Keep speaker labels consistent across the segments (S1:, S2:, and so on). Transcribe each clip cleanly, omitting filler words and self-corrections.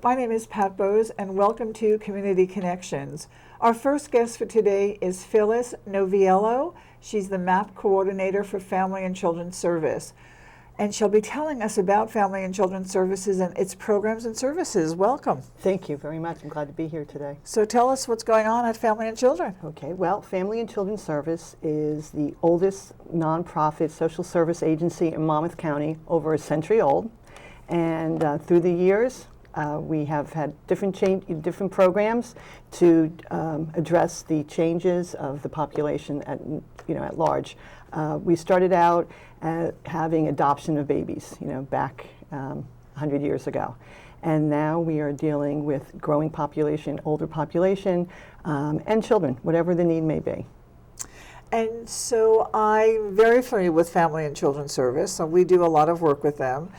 S1: My name is Pat Bohse, and welcome to Community Connections. Our first guest for today is Phyllis Noviello. She's the MAAP Coordinator for Family and Children's Service. And she'll be telling us about Family and Children's Services and its programs and services. Welcome.
S2: Thank you very much. I'm glad to be here today.
S1: So tell us what's going on at Family and Children.
S2: Okay, well, Family and Children's Service is the oldest nonprofit social service agency in Monmouth County, over a century old. And through the years, we have had different programs to address the changes of the population at large. We started out having adoption of babies, back 100 years ago. And now we are dealing with growing population, older population, and children, whatever the need may be.
S1: And so I'm very familiar with Family and Children's Service, so we do a lot of work with them.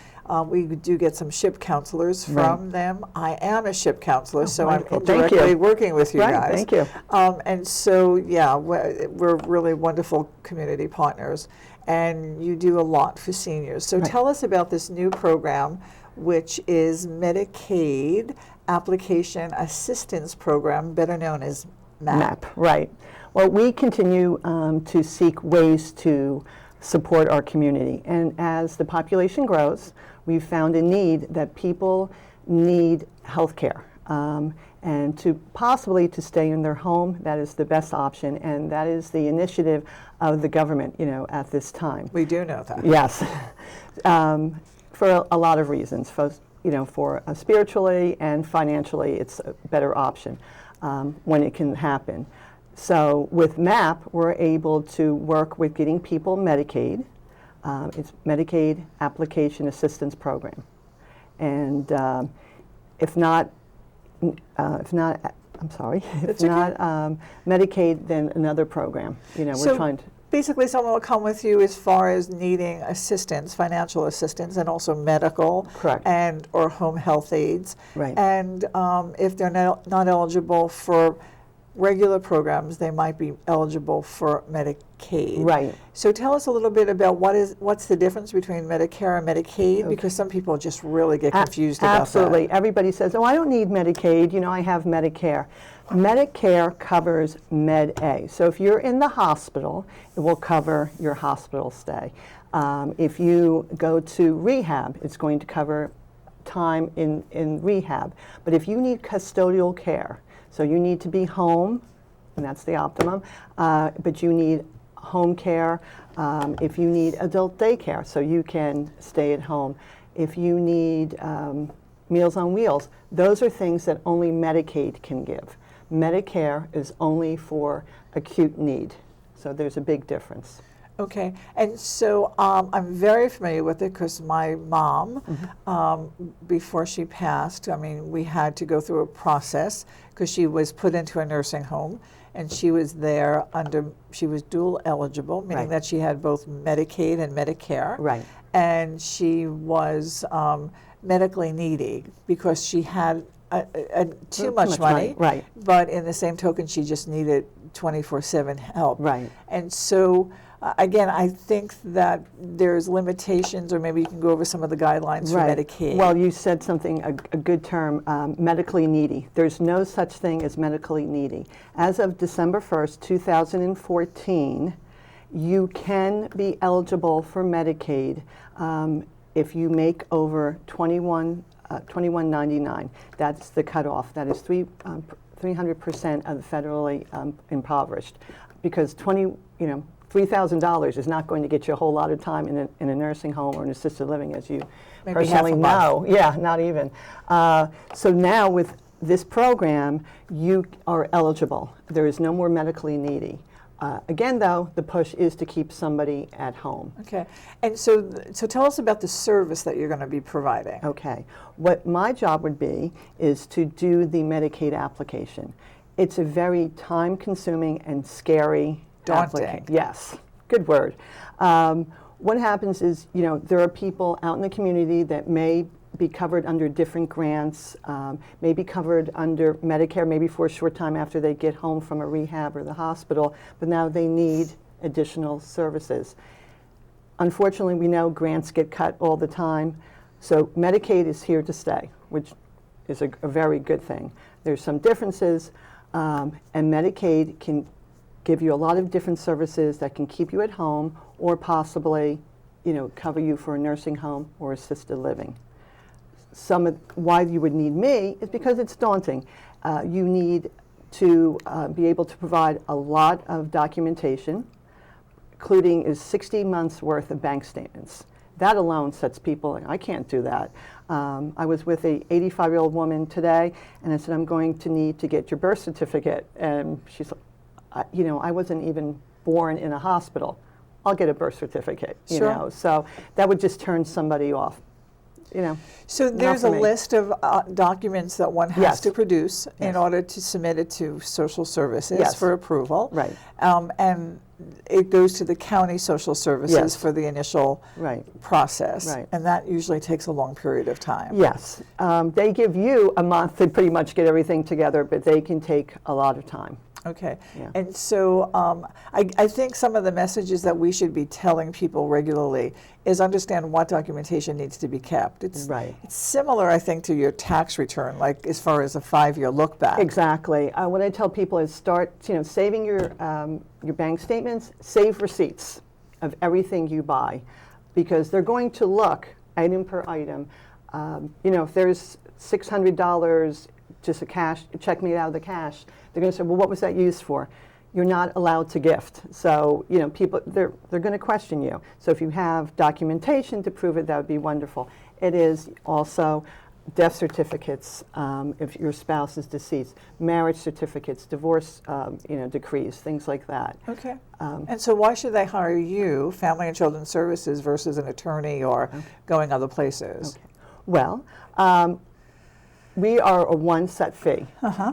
S1: We do get some SHIP counselors from them. I am a SHIP counselor, so wonderful. I'm indirectly working with you guys.
S2: Thank you.
S1: And so, yeah, we're really wonderful community partners, and you do a lot for seniors. So tell us about this new program, which is Medicaid Application Assistance Program, better known as MAAP.
S2: Right. Well, we continue to seek ways to support our community. And as the population grows, we've found a need that people need health care. And to possibly to stay in their home, that is the best option. And that is the initiative of the government, at this time.
S1: We do know that.
S2: Yes. For a lot of reasons. For spiritually and financially, it's a better option when it can happen. So with MAAP, we're able to work with getting people Medicaid. It's Medicaid Application Assistance Program, and if not Medicaid, then another program. We're trying to.
S1: Basically, someone will come with you as far as needing assistance, financial assistance, and also medical,
S2: correct,
S1: and or home health aids.
S2: Right. And
S1: if they're not eligible for regular programs, they might be eligible for Medicaid.
S2: Right.
S1: So tell us a little bit about what's the difference between Medicare and Medicaid, okay, because some people just really get confused about that.
S2: Absolutely. Everybody says, oh, I don't need Medicaid, I have Medicare. Medicare covers Med A. So if you're in the hospital, it will cover your hospital stay. If you go to rehab, it's going to cover time in rehab. But if you need custodial care, so you need to be home, and that's the optimum, but you need home care. If you need adult daycare, so you can stay at home. If you need Meals on Wheels, those are things that only Medicaid can give. Medicare is only for acute need, so there's a big difference.
S1: Okay, and so I'm very familiar with it because my mom, before she passed, we had to go through a process because she was put into a nursing home, and she was there she was dual eligible, meaning that she had both Medicaid and Medicare.
S2: Right. And
S1: she was medically needy because she had too much money.
S2: Right.
S1: But in the same token, she just needed 24/7 help.
S2: Right.
S1: And so, again, I think that there's limitations, or maybe you can go over some of the guidelines for Medicaid.
S2: Well, you said something, a good term, medically needy. There's no such thing as medically needy. As of December 1st, 2014, you can be eligible for Medicaid if you make over $21.99. That's the cutoff. That is 300% of the federally impoverished, because $3,000 is not going to get you a whole lot of time in a nursing home or an assisted living, as you
S1: maybe
S2: personally know. Yeah, not even. So now with this program, you are eligible. There is no more medically needy. Again, though, the push is to keep somebody at home.
S1: Okay, and so tell us about the service that you're going to be providing.
S2: Okay, what my job would be is to do the Medicaid application. It's a very time-consuming and scary
S1: daunting.
S2: Yes, good word. What happens is, there are people out in the community that may be covered under different grants, may be covered under Medicare, maybe for a short time after they get home from a rehab or the hospital, but now they need additional services. Unfortunately, we know grants get cut all the time, so Medicaid is here to stay, which is a very good thing. There's some differences, and Medicaid can give you a lot of different services that can keep you at home or possibly, cover you for a nursing home or assisted living. Why you would need me is because it's daunting. You need to be able to provide a lot of documentation, including is 60 months worth of bank statements. That alone sets people, I can't do that. I was with a 85-year-old woman today, and I said, I'm going to need to get your birth certificate. And she's like, I wasn't even born in a hospital. I'll get a birth certificate,
S1: Sure.
S2: So that would just turn somebody off.
S1: So there's a list of documents that one has
S2: Yes.
S1: to produce in
S2: Yes.
S1: order to submit it to social services
S2: Yes.
S1: for approval.
S2: Right.
S1: And it goes to the county social services
S2: Yes.
S1: for the initial
S2: Right.
S1: process.
S2: Right.
S1: And that usually takes a long period of time.
S2: Yes. They give you a month to pretty much get everything together, but they can take a lot of time.
S1: Okay.
S2: Yeah.
S1: And so I think some of the messages that we should be telling people regularly is understand what documentation needs to be kept. It's similar, I think, to your tax return, like as far as a 5-year look back.
S2: Exactly. What I tell people is start, saving your bank statements, save receipts of everything you buy, because they're going to look item per item. If there's $600 just a cash, check me out of the cash, they're going to say, well, what was that used for? You're not allowed to gift. So, people, they're going to question you. So if you have documentation to prove it, that would be wonderful. It is also death certificates, if your spouse is deceased, marriage certificates, divorce, decrees, things like that.
S1: Okay. And so why should they hire you, Family and Children's Services, versus an attorney or going other places?
S2: Okay. Well, we are a one set fee.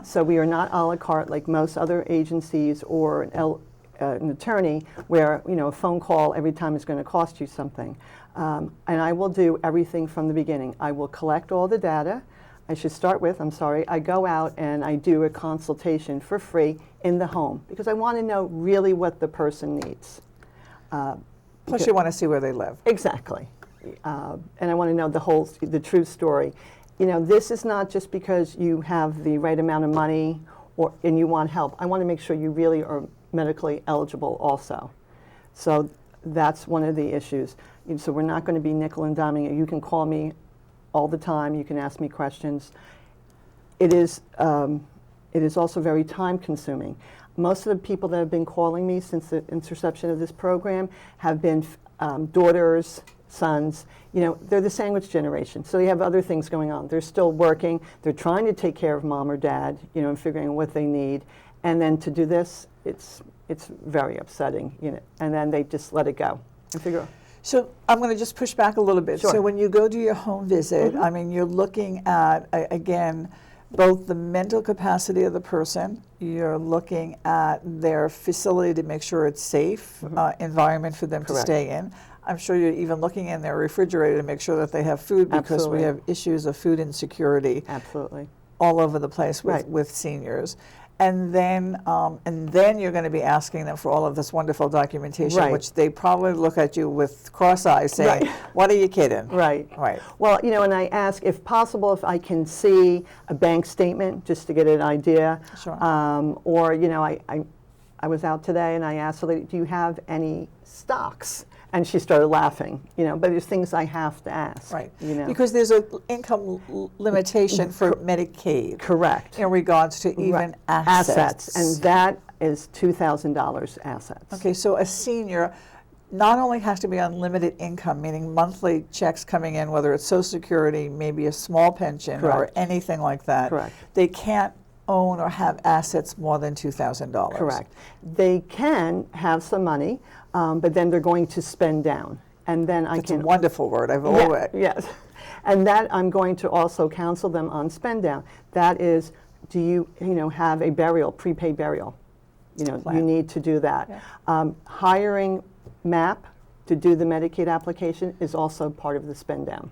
S2: So we are not a la carte like most other agencies or an attorney where, a phone call every time is going to cost you something. And I will do everything from the beginning. I will collect all the data. I should start with, I go out and I do a consultation for free in the home because I want to know really what the person needs.
S1: Plus you want to see where they live.
S2: Exactly. And I want to know the true story. This is not just because you have the right amount of money and you want help. I want to make sure you really are medically eligible also. So that's one of the issues. So we're not going to be nickel and diming you. You can call me all the time. You can ask me questions. It is also very time consuming. Most of the people that have been calling me since the inception of this program have been daughters, sons. They're the sandwich generation, so they have other things going on. They're still working. They're trying to take care of mom or dad, and figuring out what they need. And then to do this, it's very upsetting, And then they just let it go and figure out.
S1: So I'm going to just push back a little bit.
S2: Sure.
S1: So when you go to your home visit, you're looking at, again, both the mental capacity of the person, you're looking at their facility to make sure it's safe environment for them to stay in. I'm sure you're even looking in their refrigerator to make sure that they have food because we have issues of food insecurity all over the place with seniors. And then you're going to be asking them for all of this wonderful documentation, which they probably look at you with cross eyes saying, what are you kidding?
S2: Right.
S1: Right.
S2: Well, and I ask, if possible, if I can see a bank statement just to get an idea.
S1: Sure.
S2: Or, I was out today and I asked her, do you have any stocks? And she started laughing, but there's things I have to ask. Right.
S1: Because there's an income limitation for Medicaid.
S2: Correct.
S1: In regards to even assets.
S2: And that is $2,000 assets.
S1: Okay, so a senior not only has to be on limited income, meaning monthly checks coming in, whether it's Social Security, maybe a small pension or anything like that.
S2: Correct.
S1: They can't own or have assets more than $2,000.
S2: Correct. They can have some money, but then they're going to spend down. And then
S1: That's a wonderful word. I've always.
S2: Yes. And that I'm going to also counsel them on spend down. That is, do you have a prepaid burial? You need to do that. Yeah. Hiring MAAP to do the Medicaid application is also part of the spend down.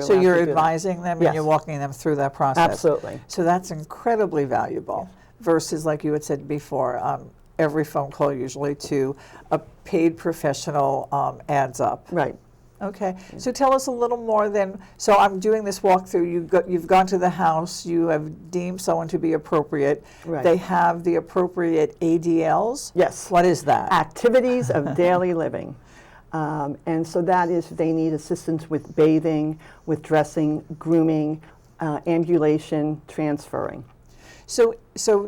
S1: So you're advising them and you're walking them through that process.
S2: Absolutely.
S1: So that's incredibly valuable versus, like you had said before, every phone call usually to a paid professional adds up.
S2: Right.
S1: Okay, so tell us a little more then. So I'm doing this walkthrough. You've gone to the house. You have deemed someone to be appropriate.
S2: Right.
S1: They have the appropriate ADLs.
S2: Yes.
S1: What is that?
S2: Activities of daily living. And so that is, they need assistance with bathing, with dressing, grooming, ambulation, transferring.
S1: So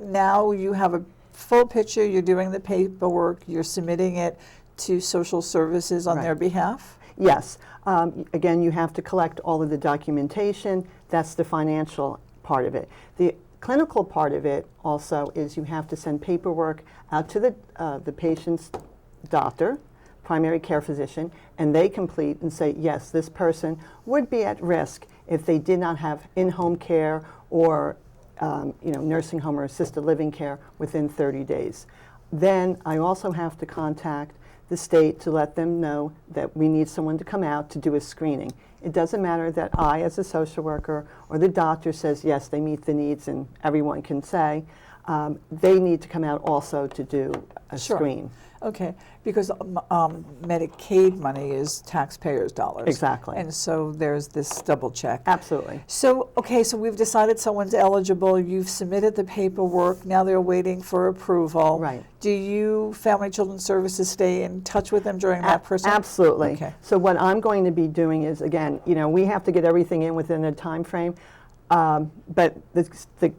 S1: now you have a full picture. You're doing the paperwork. You're submitting it to social services on their behalf.
S2: Yes. Again, you have to collect all of the documentation. That's the financial part of it. The clinical part of it also is you have to send paperwork out to the patient's doctor, primary care physician, and they complete and say, yes, this person would be at risk if they did not have in-home care or nursing home or assisted living care within 30 days. Then I also have to contact the state to let them know that we need someone to come out to do a screening. It doesn't matter that I, as a social worker, or the doctor says, yes, they meet the needs, and everyone can say, they need to come out also to do a screen.
S1: Okay, because Medicaid money is taxpayers' dollars.
S2: Exactly.
S1: And so there's this double check.
S2: Absolutely.
S1: So, okay, so we've decided someone's eligible. You've submitted the paperwork. Now they're waiting for approval.
S2: Right.
S1: Do you, Family and Children's Services, stay in touch with them during that process?
S2: Absolutely.
S1: Okay.
S2: So what I'm going to be doing is, again, we have to get everything in within a time frame. But the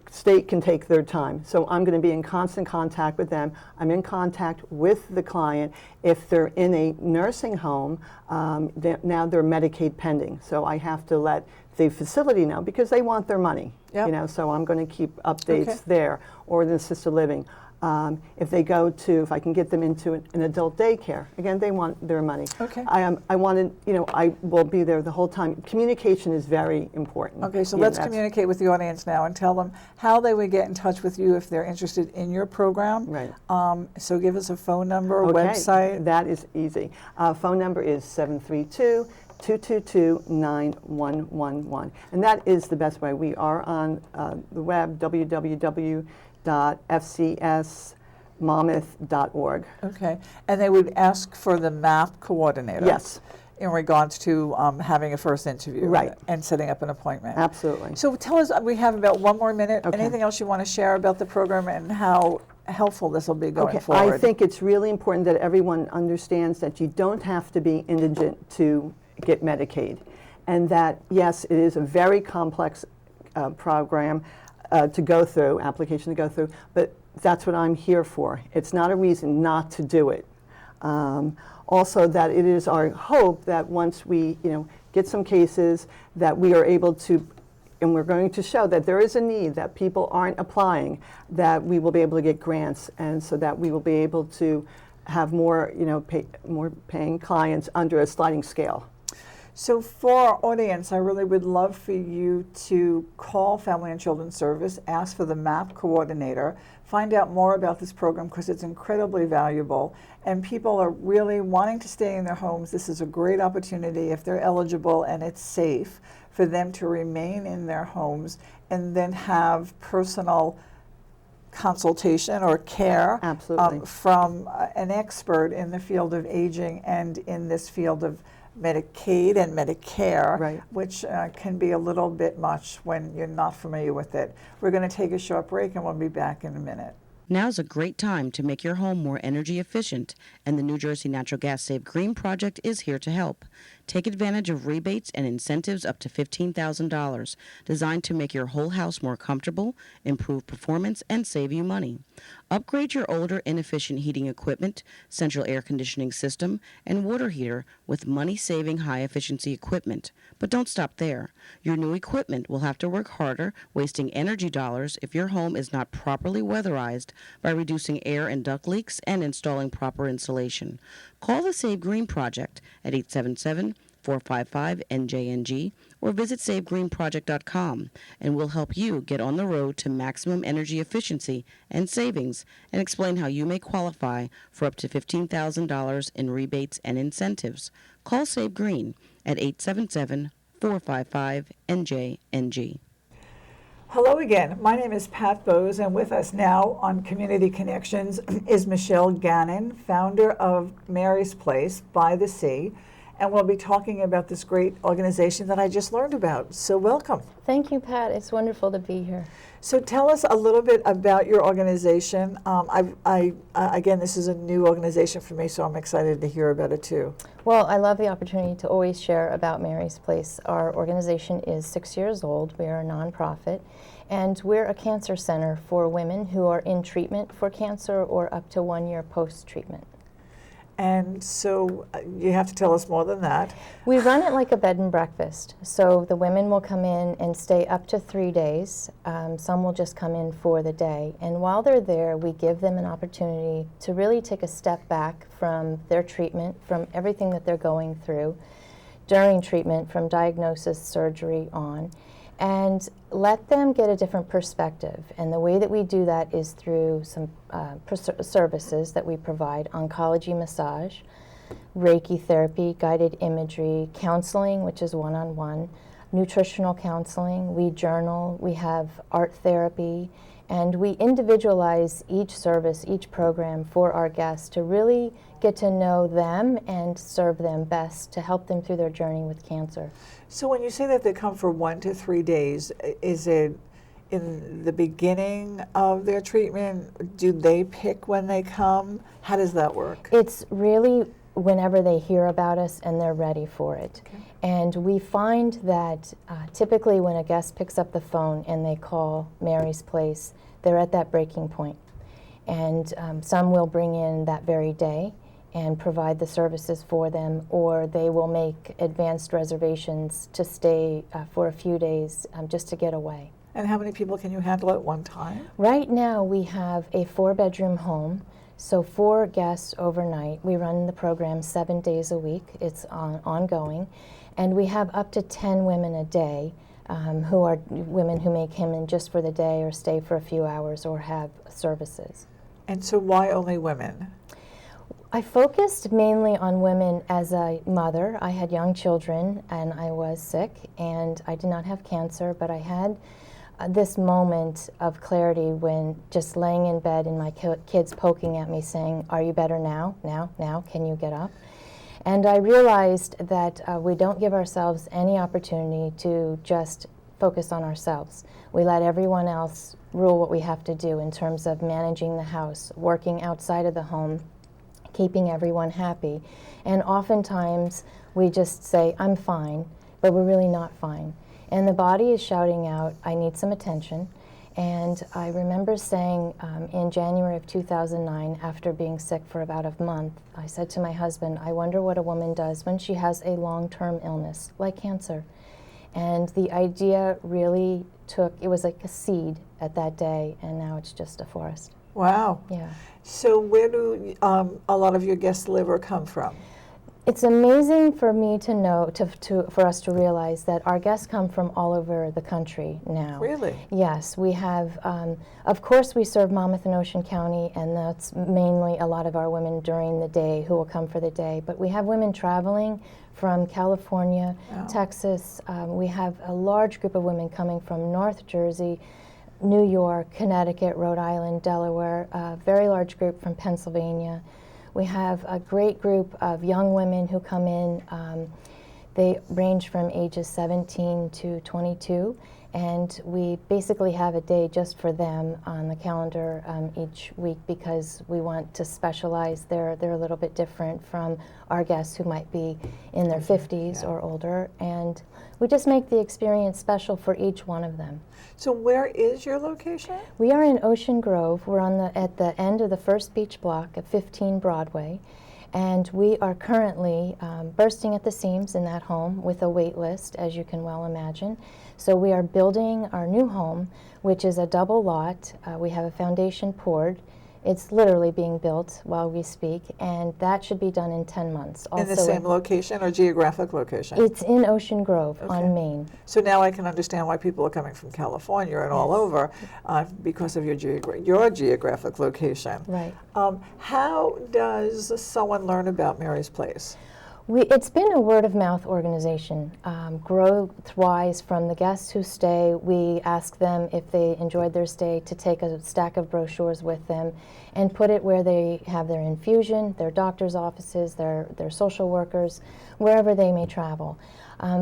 S2: state can take their time. So I'm going to be in constant contact with them. I'm in contact with the client. If they're in a nursing home, now they're Medicaid pending. So I have to let the facility know because they want their money.
S1: Yep.
S2: So I'm going to keep updates there, or the assisted living. If they go to, if I can get them into an adult daycare, again, they want their money.
S1: Okay.
S2: I wanted, I will be there the whole time. Communication is very important.
S1: Okay, so let's communicate with the audience now and tell them how they would get in touch with you if they're interested in your program.
S2: Right.
S1: So give us a phone number,
S2: Okay,
S1: website.
S2: that is easy. Phone number is 732-222-9111. And that is the best way. We are on the web, www.fcsmonmouth.org.
S1: Okay, and they would ask for the MAAP coordinator.
S2: Yes.
S1: In regards to having a first interview.
S2: Right.
S1: And setting up an appointment.
S2: Absolutely.
S1: So tell us, we have about one more minute.
S2: Okay.
S1: Anything else you want to share about the program and how helpful this will be going forward?
S2: I think it's really important that everyone understands that you don't have to be indigent to get Medicaid. And that, yes, it is a very complex program to go through, application to go through, but that's what I'm here for. It's not a reason not to do it. Also, that it is our hope that once we, get some cases, that we are able to, and we're going to show that there is a need, that people aren't applying, that we will be able to get grants, and so that we will be able to have more, more paying clients under a sliding scale.
S1: So for our audience, I really would love for you to call Family and Children's Service, ask for the MAAP coordinator, find out more about this program because it's incredibly valuable, and people are really wanting to stay in their homes. This is a great opportunity if they're eligible and it's safe for them to remain in their homes and then have personal consultation or care from an expert in the field of aging and in this field of Medicaid and Medicare, which can be a little bit much when you're not familiar with it. We're going to take a short break and we'll be back in a minute.
S3: Now's a great time to make your home more energy efficient, and the New Jersey Natural Gas Save Green project is here to help. Take advantage of rebates and incentives up to $15,000, designed to make your whole house more comfortable, improve performance, and save you money. Upgrade your older, inefficient heating equipment, central air conditioning system, and water heater with money-saving, high-efficiency equipment. But don't stop there. Your new equipment will have to work harder, wasting energy dollars if your home is not properly weatherized by reducing air and duct leaks and installing proper insulation. Call the Save Green Project at 877-455-NJNG or visit SaveGreenProject.com, and we'll help you get on the road to maximum energy efficiency and savings and explain how you may qualify for up to $15,000 in rebates and incentives. Call Save Green at 877-455-NJNG.
S1: Hello again. My name is Pat Bohse, and with us now on Community Connections is Michele Gannon, founder of Mary's Place by the Sea. and we'll be talking about this great organization that I just learned about. So welcome.
S4: Thank you, Pat. It's wonderful to be here.
S1: So tell us a little bit about your organization. Again, this is a new organization for me, so I'm excited to hear about it too.
S4: Well, I love the opportunity to always share about Mary's Place. Our organization is 6 years old. We are a nonprofit, and we're a cancer center for women who are in treatment for cancer or up to 1 year post-treatment.
S1: And so you have to tell us more than that.
S4: We run it like a bed and breakfast. So the women will come in and stay up to 3 days. Some will just come in for the day. And while they're there, we give them an opportunity to really take a step back from their treatment, from everything that they're going through during treatment, from diagnosis, surgery on, and let them get a different perspective. And the way that we do that is through some services that we provide: oncology massage, Reiki therapy, guided imagery, counseling, which is one-on-one, nutritional counseling, we journal, we have art therapy, and we individualize each service, each program for our guests to really get to know them and serve them best to help them through their journey with cancer.
S1: So when you say that they come for 1 to 3 days, is it in the beginning of their treatment? Do they pick when they come? How does that work?
S4: It's really whenever they hear about us and they're ready for it.
S1: Okay.
S4: And we find that typically when a guest picks up the phone and they call Mary's Place, they're at that breaking point. And some will bring in that very day and provide the services for them, or they will make advanced reservations to stay for a few days just to get away.
S1: And how many people can you handle at one time?
S4: Right now we have a 4-bedroom home, so 4 guests overnight. We run the program 7 days a week. It's ongoing. And we have up to 10 women a day who are women who may come in just for the day or stay for a few hours or have services.
S1: And so why only women?
S4: I focused mainly on women as a mother. I had young children and I was sick, and I did not have cancer, but I had this moment of clarity when just laying in bed and my kids poking at me saying, "Are you better now? Now, can you get up?" And I realized that we don't give ourselves any opportunity to just focus on ourselves. We let everyone else rule what we have to do in terms of managing the house, working outside of the home, keeping everyone happy. And oftentimes we just say, "I'm fine," but we're really not fine. And the body is shouting out, "I need some attention." And I remember saying in January of 2009, after being sick for about a month, I said to my husband, "I wonder what a woman does when she has a long-term illness like cancer." And the idea really it was like a seed at that day, and now it's just a forest.
S1: Wow.
S4: Yeah.
S1: So where do a lot of your guests live or come from?
S4: It's amazing for me to know, for us to realize that our guests come from all over the country now.
S1: Really?
S4: Yes, we have, of course we serve Monmouth and Ocean County, and that's mainly a lot of our women during the day who will come for the day. But we have women traveling from California,
S1: Wow.
S4: Texas. We have a large group of women coming from North Jersey, New York, Connecticut, Rhode Island, Delaware, a very large group from Pennsylvania. We have a great group of young women who come in. They range from ages 17 to 22, and we basically have a day just for them on the calendar each week because we want to specialize. They're a little bit different from our guests who might be in their 50s or older, and we just make the experience special for each one of them.
S1: So where is your location?
S4: We are in Ocean Grove. We're at the end of the first beach block at 15 Broadway, and we are currently bursting at the seams in that home with a wait list, as you can well imagine. So we are building our new home, which is a double lot. We have a foundation poured. It's literally being built while we speak, and that should be done in 10 months.
S1: In the same location or geographic location?
S4: It's in Ocean Grove on Main.
S1: So now I can understand why people are coming from California and all over because of your geographic location.
S4: Right.
S1: How does someone learn about Mary's Place?
S4: It's been a word-of-mouth organization. Growth-wise, from the guests who stay, we ask them if they enjoyed their stay to take a stack of brochures with them and put it where they have their infusion, their doctor's offices, their social workers, wherever they may travel.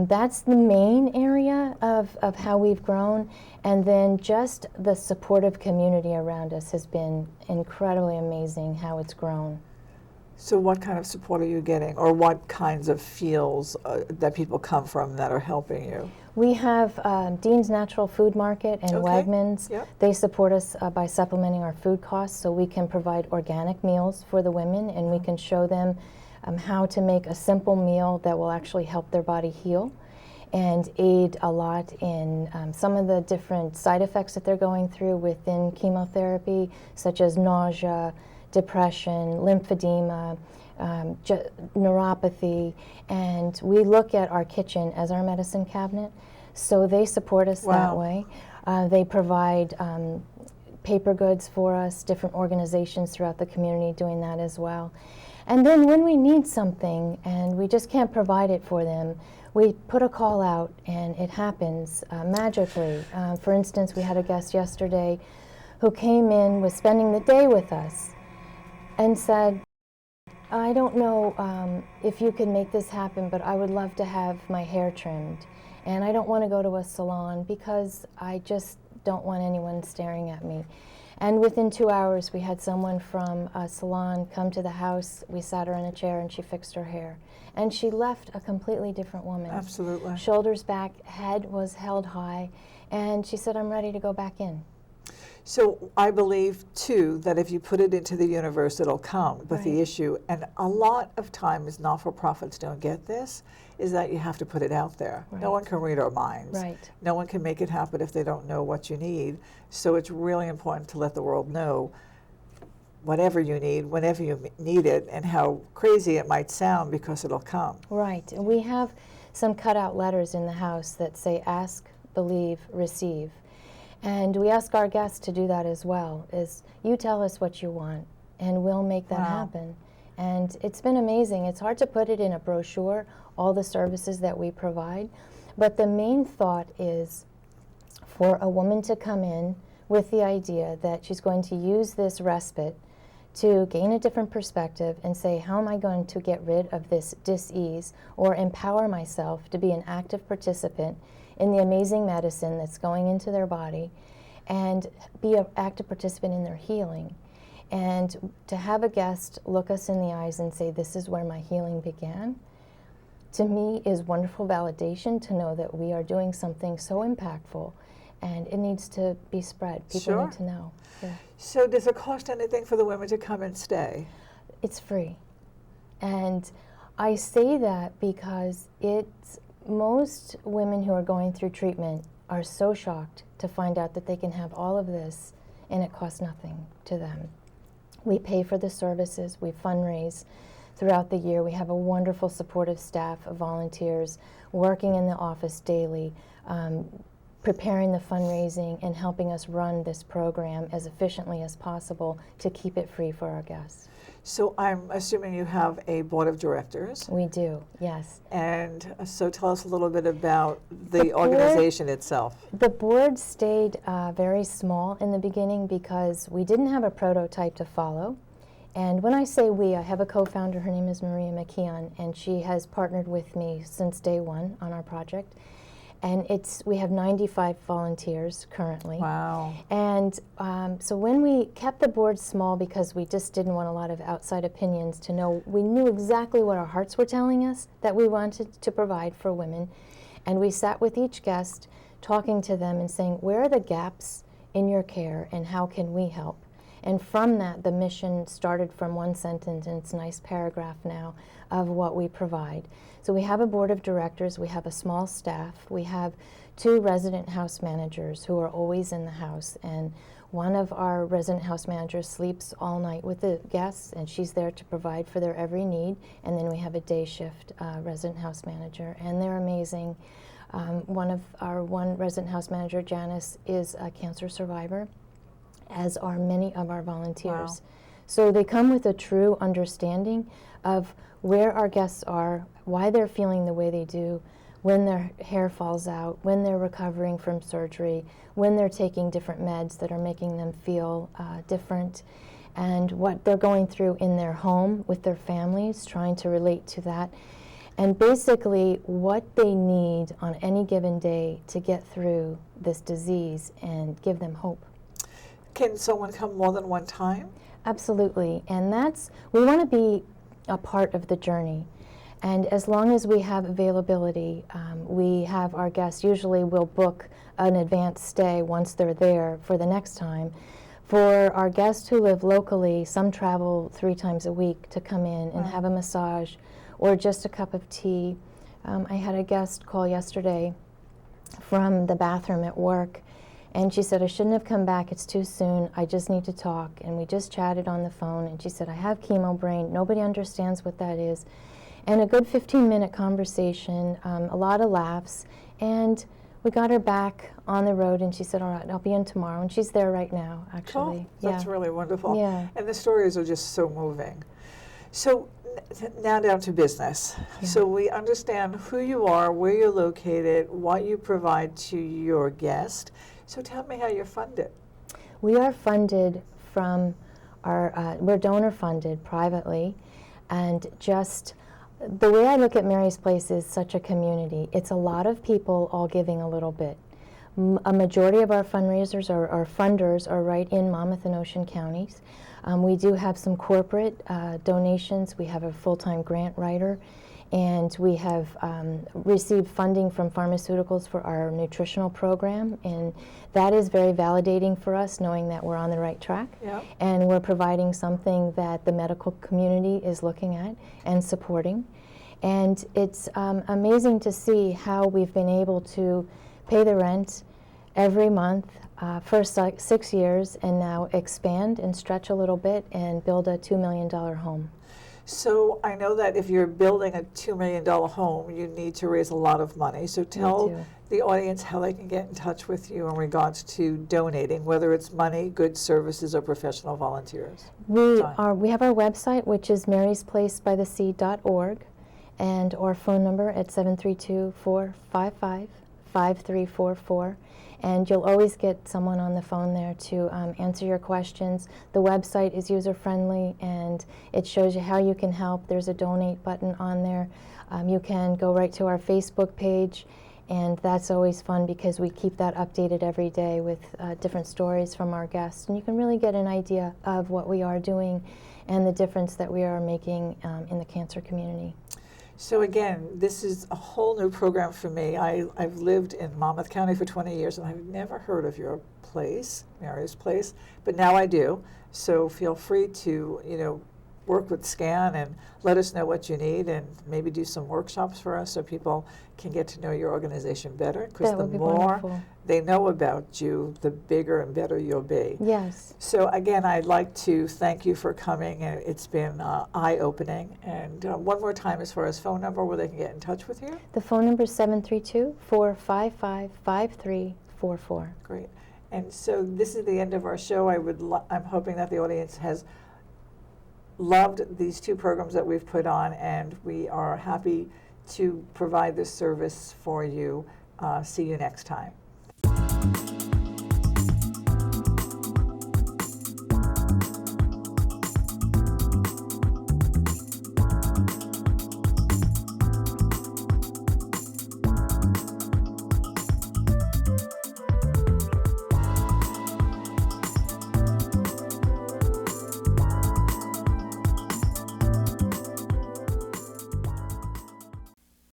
S4: That's the main area of how we've grown, and then just the supportive community around us has been incredibly amazing how it's grown.
S1: So what kind of support are you getting, or what kinds of fields that people come from that are helping you?
S4: We have Dean's Natural Food Market and
S1: Okay.
S4: Wegmans.
S1: Yep.
S4: They support us by supplementing our food costs, so we can provide organic meals for the women, and we can show them how to make a simple meal that will actually help their body heal and aid a lot in some of the different side effects that they're going through within chemotherapy, such as nausea, depression, lymphedema, neuropathy, and we look at our kitchen as our medicine cabinet, so they support us that way. They provide paper goods for us, different organizations throughout the community doing that as well. And then when we need something and we just can't provide it for them, we put a call out and it happens magically. For instance, we had a guest yesterday who came in, was spending the day with us, and said, I don't know if you can make this happen, but I would love to have my hair trimmed. And I don't want to go to a salon because I just don't want anyone staring at me. And within 2 hours, we had someone from a salon come to the house. We sat her in a chair and she fixed her hair. And she left a completely different woman.
S1: Absolutely.
S4: Shoulders back, head was held high. And she said, I'm ready to go back in.
S1: So I believe, too, that if you put it into the universe, it'll come. But the
S4: Right.
S1: issue, and a lot of times not-for-profits don't get this, is that you have to put it out there. No
S4: Right.
S1: one can read our minds.
S4: Right.
S1: No one can make it happen if they don't know what you need. So it's really important to let the world know whatever you need, whenever you need it, and how crazy it might sound, because it'll come.
S4: Right. And we have some cutout letters in the house that say ask, believe, receive. And we ask our guests to do that as well, is you tell us what you want and we'll make that happen. And it's been amazing. It's hard to put it in a brochure, all the services that we provide, but the main thought is for a woman to come in with the idea that she's going to use this respite to gain a different perspective and say, how am I going to get rid of this dis-ease or empower myself to be an active participant in the amazing medicine that's going into their body and be an active participant in their healing. And to have a guest look us in the eyes and say, this is where my healing began, to me is wonderful validation to know that we are doing something so impactful, and it needs to be spread. People need to know. Yeah.
S1: So does it cost anything for the women to come and stay?
S4: It's free. And I say that because most women who are going through treatment are so shocked to find out that they can have all of this and it costs nothing to them. We pay for the services, we fundraise throughout the year. We have a wonderful supportive staff of volunteers working in the office daily, preparing the fundraising and helping us run this program as efficiently as possible to keep it free for our guests.
S1: So I'm assuming you have a board of directors.
S4: We do, yes.
S1: And so tell us a little bit about the organization itself.
S4: The board stayed very small in the beginning because we didn't have a prototype to follow. And when I say we, I have a co-founder, her name is Maria McKeon, and she has partnered with me since day one on our project. And we have 95 volunteers currently.
S1: Wow.
S4: And so when we kept the board small because we just didn't want a lot of outside opinions to know, we knew exactly what our hearts were telling us that we wanted to provide for women. And we sat with each guest, talking to them and saying, where are the gaps in your care and how can we help? And from that, the mission started from one sentence, and it's a nice paragraph now, of what we provide. So we have a board of directors, we have a small staff, we have 2 resident house managers who are always in the house, and one of our resident house managers sleeps all night with the guests, and she's there to provide for their every need. And then we have a day shift resident house manager, and they're amazing. One resident house manager, Janice, is a cancer survivor, as are many of our volunteers.
S1: Wow.
S4: So they come with a true understanding of where our guests are, why they're feeling the way they do, when their hair falls out, when they're recovering from surgery, when they're taking different meds that are making them feel different, and what they're going through in their home with their families, trying to relate to that, and basically what they need on any given day to get through this disease and give them hope.
S1: Can someone come more than one time?
S4: Absolutely, and we want to be a part of the journey. And as long as we have availability, we have our guests, usually will book an advanced stay once they're there for the next time. For our guests who live locally, some travel 3 times a week to come in and have a massage or just a cup of tea. I had a guest call yesterday from the bathroom at work, and she said, I shouldn't have come back, it's too soon, I just need to talk. And we just chatted on the phone, and she said, I have chemo brain, nobody understands what that is. And a good 15-minute conversation, a lot of laughs, and we got her back on the road, and she said, all right, I'll be in tomorrow, and she's there right now, actually.
S1: Oh, that's really wonderful.
S4: Yeah.
S1: And the stories are just so moving. So now down to business.
S4: Yeah.
S1: So we understand who you are, where you're located, what you provide to your guest. So tell me how you're funded.
S4: We are funded from we're donor funded privately, and just the way I look at Mary's Place is such a community. It's a lot of people all giving a little bit. A majority of our fundraisers, our funders, are right in Monmouth and Ocean counties. We do have some corporate donations. We have a full-time grant writer, and we have received funding from pharmaceuticals for our nutritional program, and that is very validating for us, knowing that we're on the right track.
S1: Yep.
S4: And we're providing something that the medical community is looking at and supporting. And it's amazing to see how we've been able to pay the rent every month for 6 years, and now expand and stretch a little bit and build a $2 million home.
S1: So I know that if you're building a $2 million home, you need to raise a lot of money. So tell the audience how they can get in touch with you in regards to donating, whether it's money, goods, services, or professional volunteers.
S4: We have our website, which is marysplacebythesea.org, and our phone number at 732-455-5344. And you'll always get someone on the phone there to answer your questions. The website is user-friendly, and it shows you how you can help. There's a donate button on there. You can go right to our Facebook page, and that's always fun because we keep that updated every day with different stories from our guests. And you can really get an idea of what we are doing and the difference that we are making in the cancer community.
S1: So again, this is a whole new program for me. I've lived in Monmouth County for 20 years, and I've never heard of your place, Mary's Place, but now I do. So feel free to, work with SCAN and let us know what you need, and maybe do some workshops for us so people can get to know your organization better. Because the more they know about you, the bigger and better you'll be.
S4: Yes.
S1: So again, I'd like to thank you for coming, and it's been eye-opening. And one more time, as far as phone number where they can get in touch with you?
S4: The phone number is 732-455-5344.
S1: Great. And so this is the end of our show. I'm hoping that the audience has loved these 2 programs that we've put on, and we are happy to provide this service for you. See you next time.